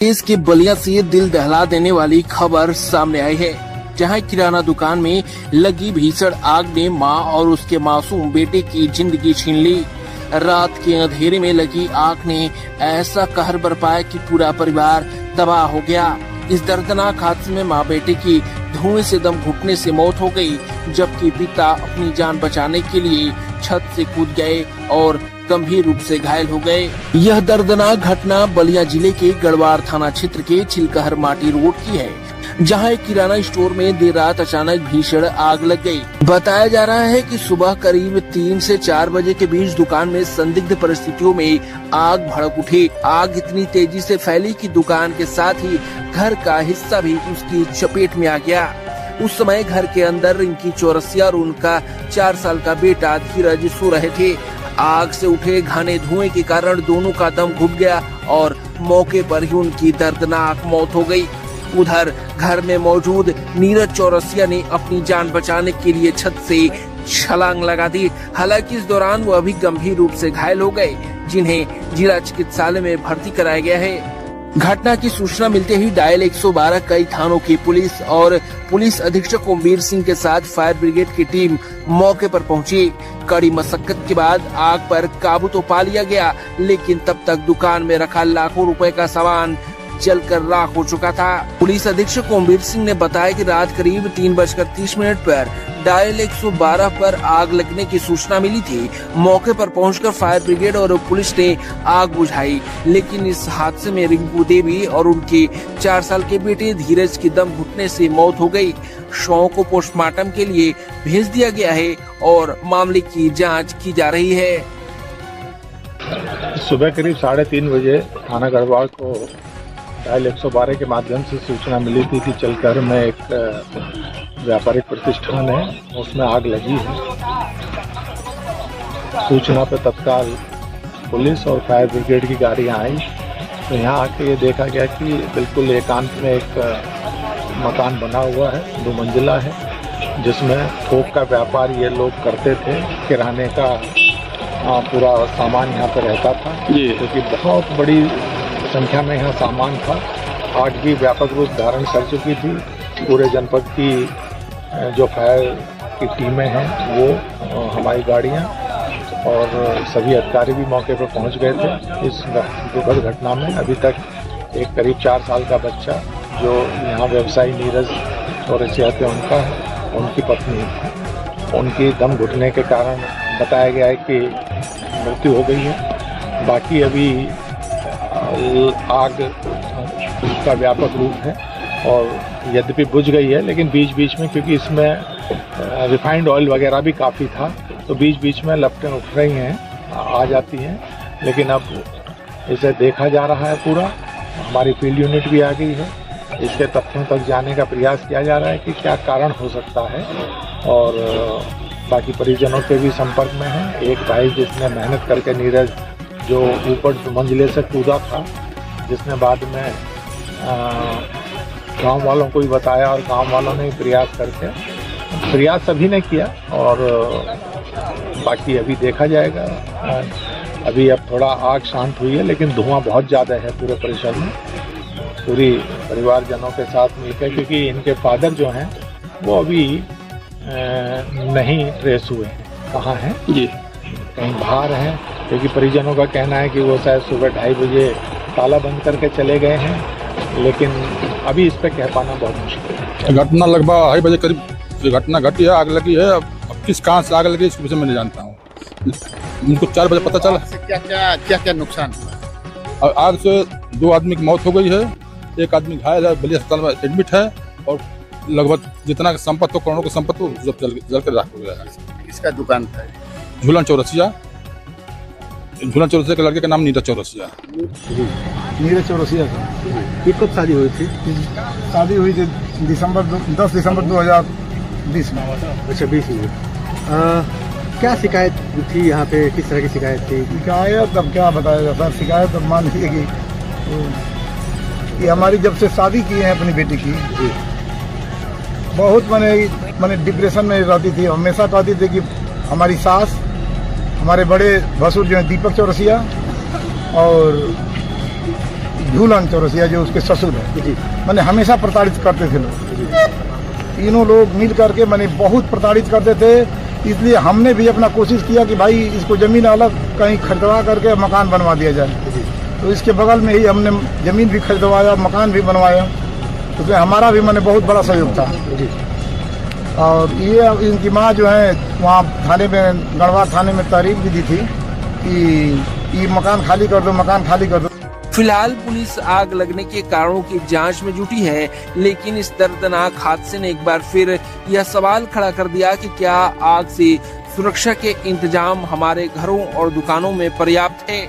देश के बलिया से दिल दहला देने वाली खबर सामने आई है, जहां किराना दुकान में लगी भीषण आग ने मां और उसके मासूम बेटे की जिंदगी छीन ली। रात के अंधेरे में लगी आग ने ऐसा कहर बरपाया कि पूरा परिवार तबाह हो गया। इस दर्दनाक हादसे में मां बेटे की धुएं से दम घुटने से मौत हो गई, जबकि पिता अपनी जान बचाने के लिए छत से कूद गए और गंभीर रूप से घायल हो गए। यह दर्दनाक घटना बलिया जिले के गढ़वार थाना क्षेत्र के छिलकहर माटी रोड की है, जहां एक किराना स्टोर में देर रात अचानक भीषण आग लग गई। बताया जा रहा है कि सुबह करीब 3 से 4 बजे के बीच दुकान में संदिग्ध परिस्थितियों में आग भड़क उठी। आग इतनी तेजी से फैली कि दुकान के साथ ही घर का हिस्सा भी उसकी चपेट में आ गया। उस समय घर के अंदर रिंकी चौरसिया और उनका 4 साल का बेटा धीरज सो रहे थे। आग से उठे घने धुएं के कारण दोनों का दम घुट गया और मौके पर ही उनकी दर्दनाक मौत हो गई। उधर घर में मौजूद नीरज चौरसिया ने अपनी जान बचाने के लिए छत से छलांग लगा दी। हालांकि इस दौरान वो अभी गंभीर रूप से घायल हो गए, जिन्हें जिला चिकित्सालय में भर्ती कराया गया है। घटना की सूचना मिलते ही डायल 112 कई थानों की पुलिस और पुलिस अधीक्षक ओमवीर सिंह के साथ फायर ब्रिगेड की टीम मौके पर पहुंची। कड़ी मशक्कत के बाद आग पर काबू तो पा लिया गया, लेकिन तब तक दुकान में रखा लाखों रुपए का सामान जलकर राख हो चुका था। पुलिस अधीक्षक ओमवीर सिंह ने बताया कि रात करीब 3:30 पर डायल 112 पर आग लगने की सूचना मिली थी। मौके पर पहुंचकर फायर ब्रिगेड और पुलिस ने आग बुझाई, लेकिन इस हादसे में रिंकू देवी और उनके 4 साल के बेटे धीरज की दम घुटने से मौत हो गई। शव को पोस्टमार्टम के लिए भेज दिया गया है और मामले की जाँच की जा रही है। सुबह करीब 3:30 बजे थाना गढ़वाल को डायल 112 के माध्यम से सूचना मिली थी कि चलकर में एक व्यापारिक प्रतिष्ठान है, उसमें आग लगी है। सूचना पर तत्काल पुलिस और फायर ब्रिगेड की गाड़ियां आई, तो यहाँ आके ये देखा गया कि बिल्कुल एकांत में एक मकान बना हुआ है, 2 मंजिला है, जिसमें थोक का व्यापार ये लोग करते थे। किराने का पूरा सामान यहाँ पर रहता था, क्योंकि बहुत बड़ी संख्या में यहाँ सामान था। आग भी व्यापक रूप धारण कर चुकी थी। पूरे जनपद की जो फायर की टीमें हैं, वो हमारी गाड़ियाँ और सभी अधिकारी भी मौके पर पहुँच गए थे। इस दुखद घटना में अभी तक एक करीब 4 साल का बच्चा, जो यहाँ व्यवसायी नीरज चौरसिया थे, उनका है, उनकी पत्नी, उनकी दम घुटने के कारण बताया गया है कि मृत्यु हो गई है। बाकी अभी आग का व्यापक रूप है और यद्यपि बुझ गई है, लेकिन बीच बीच में, क्योंकि इसमें रिफाइंड ऑयल वगैरह भी काफ़ी था, तो बीच बीच में लपटें उठ रही हैं, आ जाती हैं। लेकिन अब इसे देखा जा रहा है पूरा। हमारी फील्ड यूनिट भी आ गई है। इसके तथ्यों तक जाने का प्रयास किया जा रहा है कि क्या कारण हो सकता है, और बाकी परिजनों के भी संपर्क में हैं। एक भाई जिसने मेहनत करके, नीरज, जो ऊपर मंजिले से कूदा था, जिसने बाद में गांव वालों को भी बताया और गांव वालों ने प्रयास सभी ने किया, और बाकी अभी देखा जाएगा। अभी अब थोड़ा आग शांत हुई है, लेकिन धुआं बहुत ज़्यादा है पूरे परिसर में। पूरी परिवारजनों के साथ मिलकर, क्योंकि इनके फादर जो हैं वो अभी नहीं ट्रेस हुए हैं, कहाँ हैं जी, कहीं बाहर हैं, क्योंकि परिजनों का कहना है कि वो शायद सुबह 2:30 बजे ताला बंद करके चले गए हैं, लेकिन अभी इस पर कह पाना बहुत मुश्किल है। घटना लगभग 2:30 बजे करीब ये घटना घटी है, आग लगी है। अब किस कहाँ से आग लगी इसके विषय में नहीं जानता हूँ। उनको 4 बजे पता चला। क्या नुकसान हुआ? आग से 2 आदमी की मौत हो गई है, 1 आदमी घायल है, बलिया अस्पताल में एडमिट है, और लगभग जितना संपत्ति हो, करोड़ों की संपत्ति हो, सब जल कर राख हो गया है। किसका दुकान था? झूलन चौरसिया के लड़के का नाम नीरज चौरसिया। नीरज चौरसिया का कब शादी हुई थी? शादी हुई थी 10 दिसंबर 2020 में। अच्छा, 20 में। क्या शिकायत थी यहाँ पे? किस तरह की शिकायत थी? शिकायत अब क्या बताया जाता है। शिकायत अब मान लीजिए कि हमारी जब से शादी की है अपनी बेटी की, बहुत मैंने डिप्रेशन में रहती थी। हमेशा कहती थी कि हमारी सास, हमारे बड़े भसुर जो हैं दीपक चौरसिया, और झूलन चौरसिया जो उसके ससुर है, जी मैंने हमेशा प्रताड़ित करते थे लोग। तीनों लोग मिल करके मैंने बहुत प्रताड़ित करते थे। इसलिए हमने भी अपना कोशिश किया कि भाई इसको जमीन अलग कहीं खरीदवा करके मकान बनवा दिया जाए। तो इसके बगल में ही हमने जमीन भी खरीदवाया, मकान भी बनवाया। तो हमारा भी मैंने बहुत बड़ा सहयोग था। और ये इनकी माँ जो है वहाँ थाने में, गढ़वा थाने में तहरीर भी दी थी कि ये मकान खाली कर दो, मकान खाली कर दो। फिलहाल पुलिस आग लगने के कारणों की जांच में जुटी है, लेकिन इस दर्दनाक हादसे ने एक बार फिर यह सवाल खड़ा कर दिया कि क्या आग से सुरक्षा के इंतजाम हमारे घरों और दुकानों में पर्याप्त है।